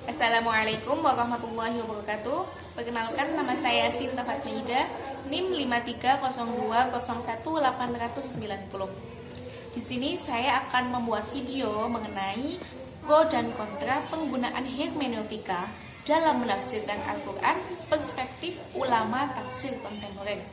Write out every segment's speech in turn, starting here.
Assalamualaikum warahmatullahi wabarakatuh. Perkenalkan, nama saya Sinta Fatmaida, NIM 5302011890. Di sini saya akan membuat video mengenai pro dan kontra penggunaan hermeneutika dalam menafsirkan Al-Quran, perspektif ulama tafsir kontemporer.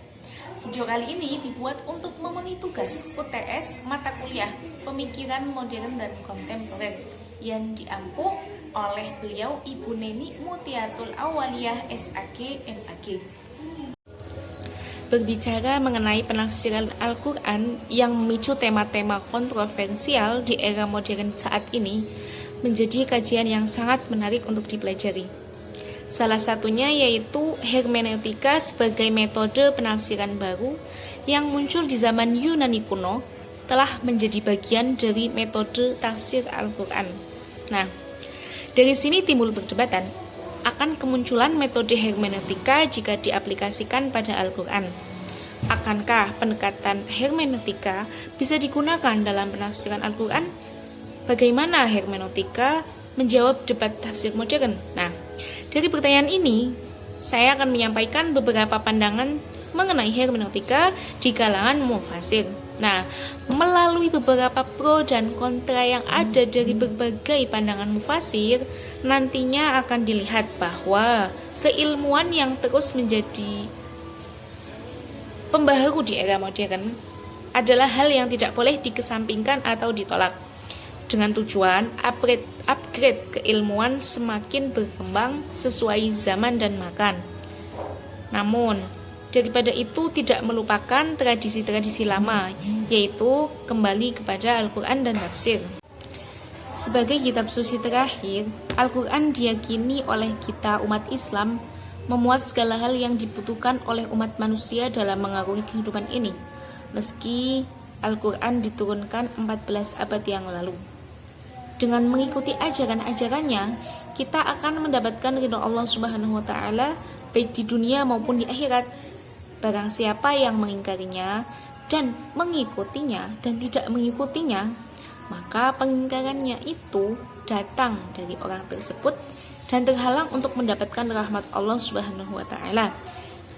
Video kali ini dibuat untuk memenuhi tugas UTS mata kuliah Pemikiran Modern dan Kontemporer yang diampu oleh beliau Ibu Neni Mutiatul Awaliyah SAG MAG. Berbicara mengenai penafsiran Al-Quran yang memicu tema-tema kontroversial di era modern saat ini menjadi kajian yang sangat menarik untuk dipelajari. Salah satunya yaitu hermeneutika sebagai metode penafsiran baru yang muncul di zaman Yunani kuno telah menjadi bagian dari metode tafsir Al-Quran. Nah, dari sini timbul perdebatan akan kemunculan metode hermeneutika jika diaplikasikan pada Al-Quran. Akankah pendekatan hermeneutika bisa digunakan dalam penafsiran Al-Quran? Bagaimana hermeneutika menjawab debat tafsir modern? Nah, dari pertanyaan ini, saya akan menyampaikan beberapa pandangan mengenai hermeneutika di kalangan mufasir. Nah, melalui beberapa pro dan kontra yang ada dari berbagai pandangan mufasir, nantinya akan dilihat bahwa keilmuan yang terus menjadi pembaharu di era modern adalah hal yang tidak boleh dikesampingkan atau ditolak, dengan tujuan upgrade keilmuan semakin berkembang sesuai zaman dan makan. Namun, daripada itu tidak melupakan tradisi-tradisi lama, yaitu kembali kepada Al-Quran dan tafsir. Sebagai kitab suci terakhir, Al-Quran diyakini oleh kita umat Islam memuat segala hal yang dibutuhkan oleh umat manusia dalam mengarungi kehidupan ini, meski Al-Quran diturunkan 14 abad yang lalu. Dengan mengikuti ajaran-ajarannya, kita akan mendapatkan ridho Allah Subhanahu wa Ta'ala baik di dunia maupun di akhirat. Barang siapa yang mengingkarinya dan mengikutinya dan tidak mengikutinya, maka pengingkarannya itu datang dari orang tersebut dan terhalang untuk mendapatkan rahmat Allah Subhanahu wa Ta'ala.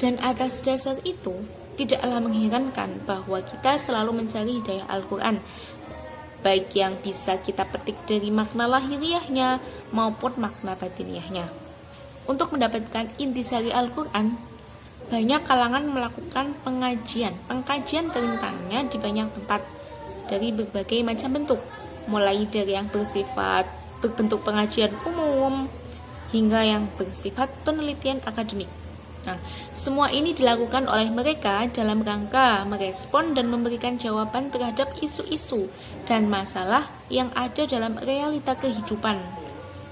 Dan atas dasar itu, tidaklah mengherankan bahwa kita selalu mencari hidayah Al-Quran, baik yang bisa kita petik dari makna lahiriahnya maupun makna batiniahnya. Untuk mendapatkan intisari Al-Quran, banyak kalangan melakukan pengkajian tentangnya di banyak tempat dari berbagai macam bentuk, mulai dari yang bersifat berbentuk pengajian umum hingga yang bersifat penelitian akademik. Nah, semua ini dilakukan oleh mereka dalam rangka merespon dan memberikan jawaban terhadap isu-isu dan masalah yang ada dalam realita kehidupan,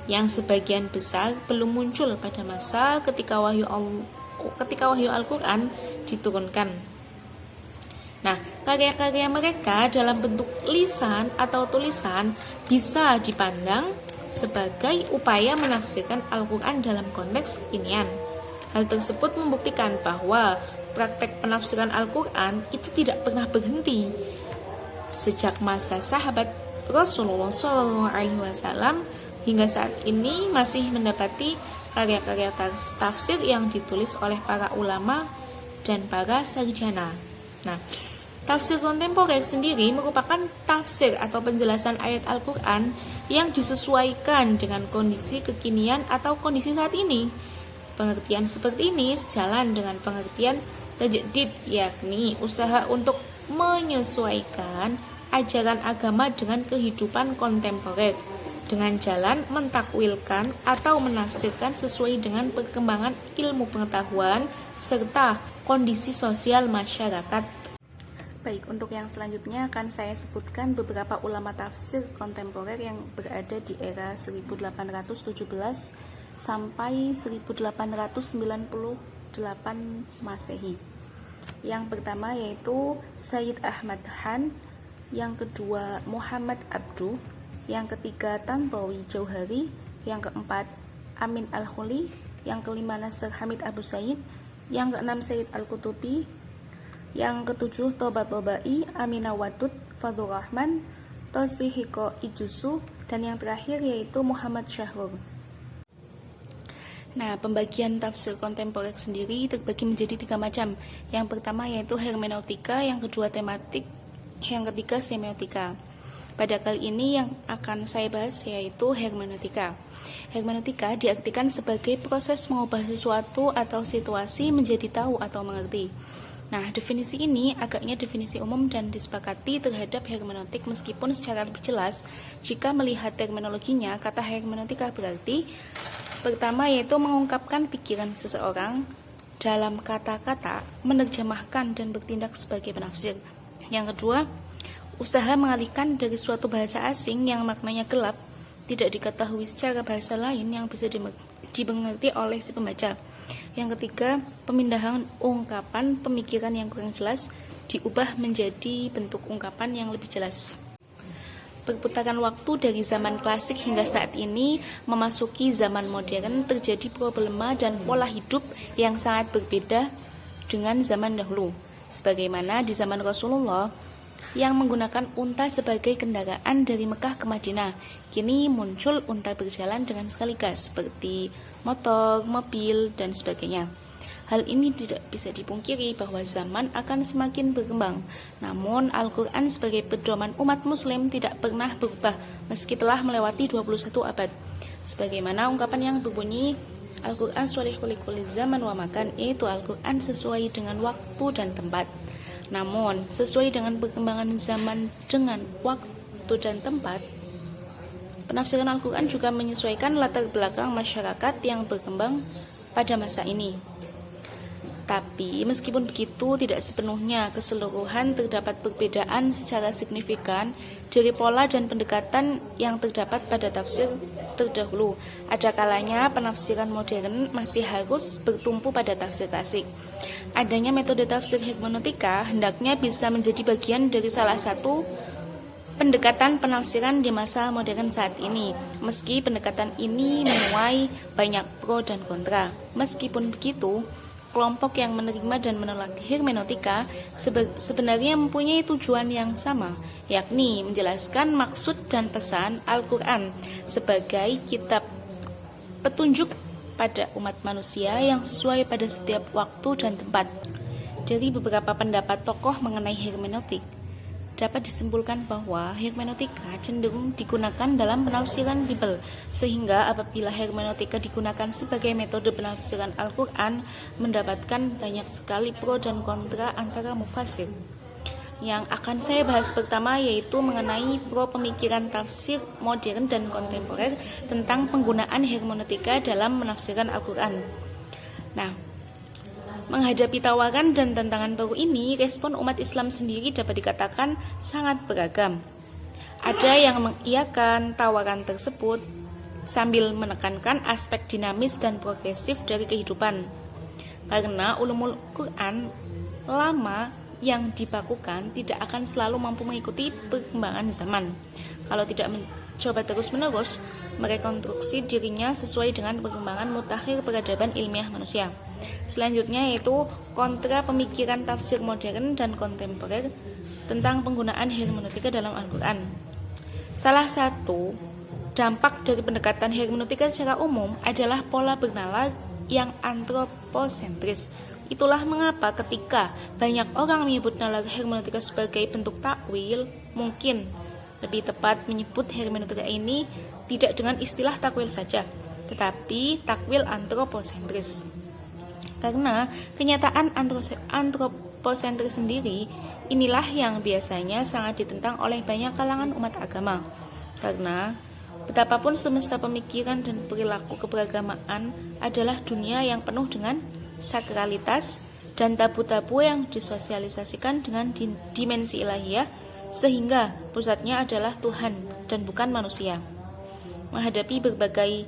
yang sebagian besar belum muncul pada masa ketika wahyu Al-Quran diturunkan. Nah, karya-karya mereka dalam bentuk lisan atau tulisan bisa dipandang sebagai upaya menafsirkan Al-Quran dalam konteks kekinian. Hal tersebut membuktikan bahwa praktek penafsiran Al-Quran itu tidak pernah berhenti. Sejak masa sahabat Rasulullah SAW hingga saat ini masih mendapati karya-karya tafsir yang ditulis oleh para ulama dan para sarjana. Nah, tafsir kontemporer sendiri merupakan tafsir atau penjelasan ayat Al-Quran yang disesuaikan dengan kondisi kekinian atau kondisi saat ini. Pengertian seperti ini sejalan dengan pengertian tajdid, yakni usaha untuk menyesuaikan ajaran agama dengan kehidupan kontemporer, dengan jalan mentakwilkan atau menafsirkan sesuai dengan perkembangan ilmu pengetahuan serta kondisi sosial masyarakat. Baik, untuk yang selanjutnya akan saya sebutkan beberapa ulama tafsir kontemporer yang berada di era 1817 sampai 1898 Masehi. Yang pertama yaitu Sayyid Ahmad Han, yang kedua Muhammad Abduh, yang ketiga Tantawi Jauhari, yang keempat Amin Al-Huli, yang kelima Nasr Hamid Abu Said, yang keenam Sayyid Al-Qutubi, yang ketujuh Toba-Tobai, Aminah Wadud, Fadhur Rahman, Tosihiko Ijusu, dan yang terakhir yaitu Muhammad Syahrur. Nah, pembagian tafsir kontemporer sendiri terbagi menjadi 3 macam. Yang pertama yaitu hermeneutika, yang kedua tematik, yang ketiga semiotika. Pada kali ini yang akan saya bahas yaitu hermeneutika. Hermeneutika diartikan sebagai proses mengubah sesuatu atau situasi menjadi tahu atau mengerti. Nah, definisi ini agaknya definisi umum dan disepakati terhadap hermeneutik meskipun secara lebih jelas, jika melihat terminologinya, kata hermeneutika berarti pertama yaitu mengungkapkan pikiran seseorang dalam kata-kata, menerjemahkan dan bertindak sebagai penafsir. Yang kedua, usaha mengalihkan dari suatu bahasa asing yang maknanya gelap, tidak diketahui secara bahasa lain yang bisa dimengerti oleh si pembaca. Yang ketiga, pemindahan ungkapan pemikiran yang kurang jelas diubah menjadi bentuk ungkapan yang lebih jelas. Perputaran waktu dari zaman klasik hingga saat ini memasuki zaman modern, terjadi problema dan pola hidup yang sangat berbeda dengan zaman dahulu. Sebagaimana di zaman Rasulullah yang menggunakan unta sebagai kendaraan dari Mekah ke Madinah, kini muncul unta berjalan dengan sekali gas seperti motor, mobil, dan sebagainya. Hal ini tidak bisa dipungkiri bahwa zaman akan semakin berkembang. Namun Al-Quran sebagai pedoman umat muslim tidak pernah berubah meski telah melewati 21 abad. Sebagaimana ungkapan yang berbunyi, Al-Quran sholihul likulli zaman wa makan, yaitu Al-Quran sesuai dengan waktu dan tempat. Namun sesuai dengan perkembangan zaman dengan waktu dan tempat, penafsiran Al-Quran juga menyesuaikan latar belakang masyarakat yang berkembang pada masa ini. Tapi meskipun begitu, tidak sepenuhnya keseluruhan terdapat perbedaan secara signifikan dari pola dan pendekatan yang terdapat pada tafsir terdahulu. Ada kalanya penafsiran modern masih harus bertumpu pada tafsir klasik. Adanya metode tafsir hermeneutika hendaknya bisa menjadi bagian dari salah satu pendekatan penafsiran di masa modern saat ini. Meski pendekatan ini menuai banyak pro dan kontra. Meskipun begitu, kelompok yang menerima dan menolak hermeneutika sebenarnya mempunyai tujuan yang sama, yakni menjelaskan maksud dan pesan Al-Quran sebagai kitab petunjuk pada umat manusia yang sesuai pada setiap waktu dan tempat. Dari beberapa pendapat tokoh mengenai hermeneutik, dapat disimpulkan bahwa hermeneutika cenderung digunakan dalam penafsiran Bible, sehingga apabila hermeneutika digunakan sebagai metode penafsiran Al-Quran, mendapatkan banyak sekali pro dan kontra antara mufasir. Yang akan saya bahas pertama yaitu mengenai pro pemikiran tafsir modern dan kontemporer tentang penggunaan hermeneutika dalam menafsirkan Al-Quran. Nah, menghadapi tawaran dan tantangan baru ini, respon umat Islam sendiri dapat dikatakan sangat beragam. Ada yang mengiyakan tawaran tersebut sambil menekankan aspek dinamis dan progresif dari kehidupan. Karena ulumul Quran lama yang dibakukan tidak akan selalu mampu mengikuti perkembangan zaman. Kalau tidak mencoba terus-menerus merekonstruksi dirinya sesuai dengan perkembangan mutakhir peradaban ilmiah manusia. Selanjutnya yaitu kontra pemikiran tafsir modern dan kontemporer tentang penggunaan hermeneutika dalam Al-Quran. Salah satu dampak dari pendekatan hermeneutika secara umum adalah pola bernalar yang antroposentris. Itulah mengapa ketika banyak orang menyebut nalar hermeneutika sebagai bentuk takwil, mungkin lebih tepat menyebut hermeneutika ini tidak dengan istilah takwil saja, tetapi takwil antroposentris. Karena kenyataan antroposentris sendiri inilah yang biasanya sangat ditentang oleh banyak kalangan umat agama. Karena betapapun semesta pemikiran dan perilaku keberagamaan adalah dunia yang penuh dengan sakralitas dan tabu-tabu yang disosialisasikan dengan dimensi ilahiyah, sehingga pusatnya adalah Tuhan dan bukan manusia. Menghadapi berbagai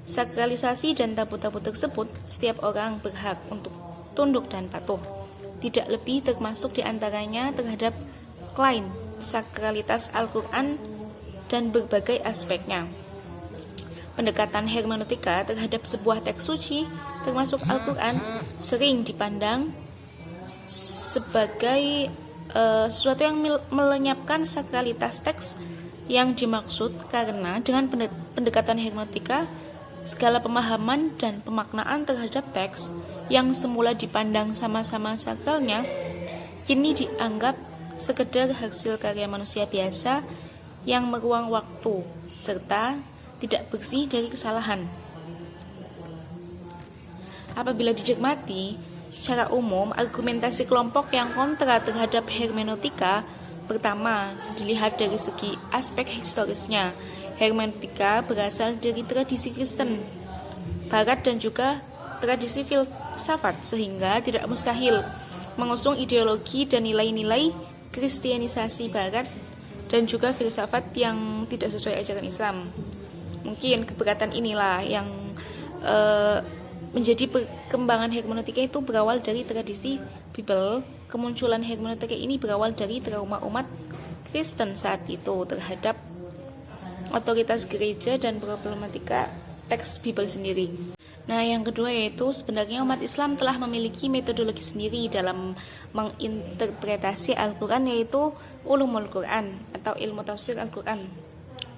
sakralisasi dan tabu-tabu tersebut, setiap orang berhak untuk tunduk dan patuh. Tidak lebih termasuk diantaranya terhadap klaim sakralitas Al-Quran dan berbagai aspeknya. Pendekatan hermeneutika terhadap sebuah teks suci, termasuk Al-Quran, sering dipandang sebagai sesuatu yang melenyapkan sakralitas teks yang dimaksud, karena dengan pendekatan hermeneutika Segala pemahaman dan pemaknaan terhadap teks yang semula dipandang sama-sama sakralnya, kini dianggap sekedar hasil karya manusia biasa yang meruang waktu, serta tidak bersih dari kesalahan. Apabila dicermati, secara umum argumentasi kelompok yang kontra terhadap hermeneutika pertama dilihat dari segi aspek historisnya. Hermeneutika berasal dari tradisi Kristen Barat dan juga tradisi filsafat, sehingga tidak mustahil mengusung ideologi dan nilai-nilai kristianisasi Barat dan juga filsafat yang tidak sesuai ajaran Islam. Mungkin keberatan inilah yang menjadi perkembangan hermeneutika itu berawal dari tradisi Bible. Kemunculan hermeneutika ini berawal dari trauma umat Kristen saat itu terhadap otoritas gereja dan problematika teks Bible sendiri. Nah, yang kedua yaitu sebenarnya umat Islam telah memiliki metodologi sendiri dalam menginterpretasi Al-Quran, yaitu ulumul Quran atau ilmu tafsir Al-Quran.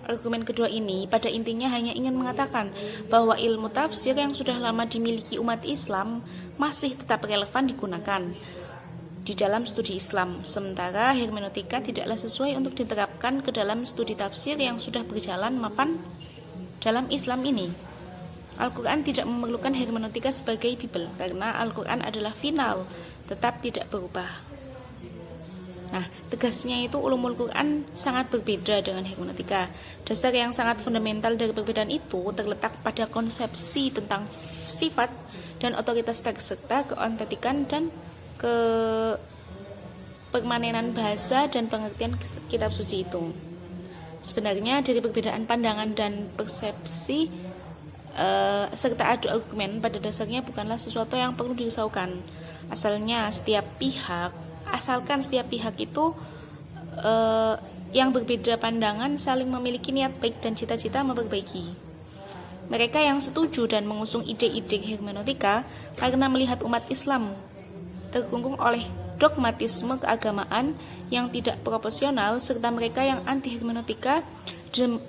Argumen kedua ini pada intinya hanya ingin mengatakan bahwa ilmu tafsir yang sudah lama dimiliki umat Islam masih tetap relevan digunakan di dalam studi Islam, sementara hermeneutika tidaklah sesuai untuk diterapkan ke dalam studi tafsir yang sudah berjalan mapan dalam Islam ini. Al-Quran tidak memerlukan hermeneutika sebagai Bible karena Al-Quran adalah final, tetap tidak berubah. Nah, tegasnya itu ulumul Quran sangat berbeda dengan hermeneutika. Dasar yang sangat fundamental dari perbedaan itu terletak pada konsepsi tentang sifat dan otoritas teks serta keautentikan dan permanenan bahasa dan pengertian kitab suci itu. Sebenarnya dari perbedaan pandangan dan persepsi serta adu argumen pada dasarnya bukanlah sesuatu yang perlu dirisaukan. Asalkan setiap pihak itu yang berbeda pandangan saling memiliki niat baik dan cita-cita memperbaiki. Mereka yang setuju dan mengusung ide-ide hermeneutika karena melihat umat Islam terkungkung oleh dogmatisme keagamaan yang tidak proporsional, serta mereka yang anti hermeneutika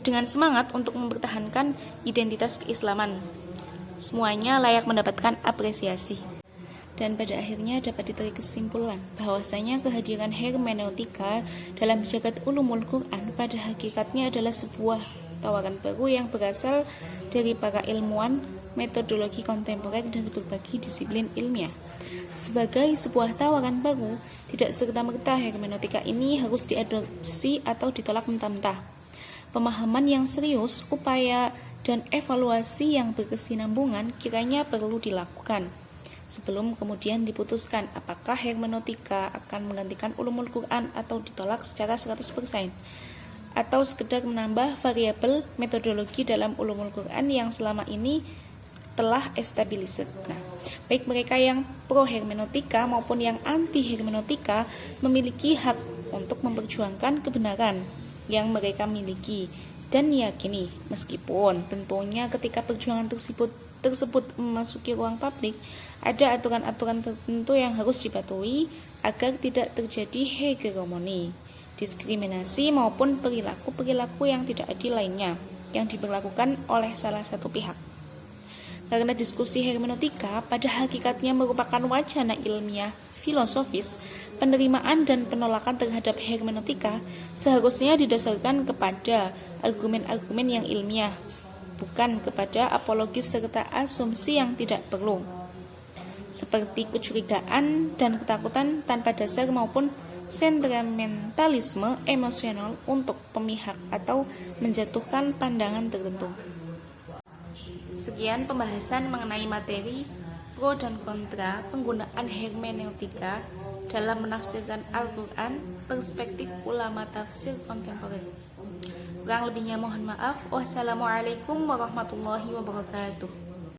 dengan semangat untuk mempertahankan identitas keislaman. Semuanya layak mendapatkan apresiasi. Dan pada akhirnya dapat ditarik kesimpulan bahwasanya kehadiran hermeneutika dalam jagat ulumul Quran pada hakikatnya adalah sebuah tawaran baru yang berasal dari para ilmuwan metodologi kontemporer dari berbagai disiplin ilmiah. Sebagai sebuah tawaran baru, tidak serta-merta hermeneutika ini harus diadopsi atau ditolak mentah-mentah. Pemahaman yang serius, upaya, dan evaluasi yang berkesinambungan kiranya perlu dilakukan sebelum kemudian diputuskan apakah hermeneutika akan menggantikan ulumul Quran atau ditolak secara 100%, atau sekedar menambah variabel metodologi dalam ulumul Quran yang selama ini telah established. Nah, baik mereka yang pro hermeneutika maupun yang anti hermeneutika memiliki hak untuk memperjuangkan kebenaran yang mereka miliki dan yakini, meskipun tentunya ketika perjuangan tersebut memasuki ruang publik, ada aturan-aturan tertentu yang harus dipatuhi agar tidak terjadi hegemoni, diskriminasi maupun perilaku-perilaku yang tidak adil lainnya yang diberlakukan oleh salah satu pihak. Karena diskusi hermeneutika pada hakikatnya merupakan wacana ilmiah filosofis, penerimaan dan penolakan terhadap hermeneutika seharusnya didasarkan kepada argumen-argumen yang ilmiah, bukan kepada apologis serta asumsi yang tidak perlu, seperti kecurigaan dan ketakutan tanpa dasar maupun sentimentalisme emosional untuk pemihak atau menjatuhkan pandangan tertentu. Sekian pembahasan mengenai materi pro dan kontra penggunaan hermeneutika dalam menafsirkan Al-Quran, perspektif ulama tafsir kontemporer. Kurang lebihnya mohon maaf. Wassalamualaikum warahmatullahi wabarakatuh.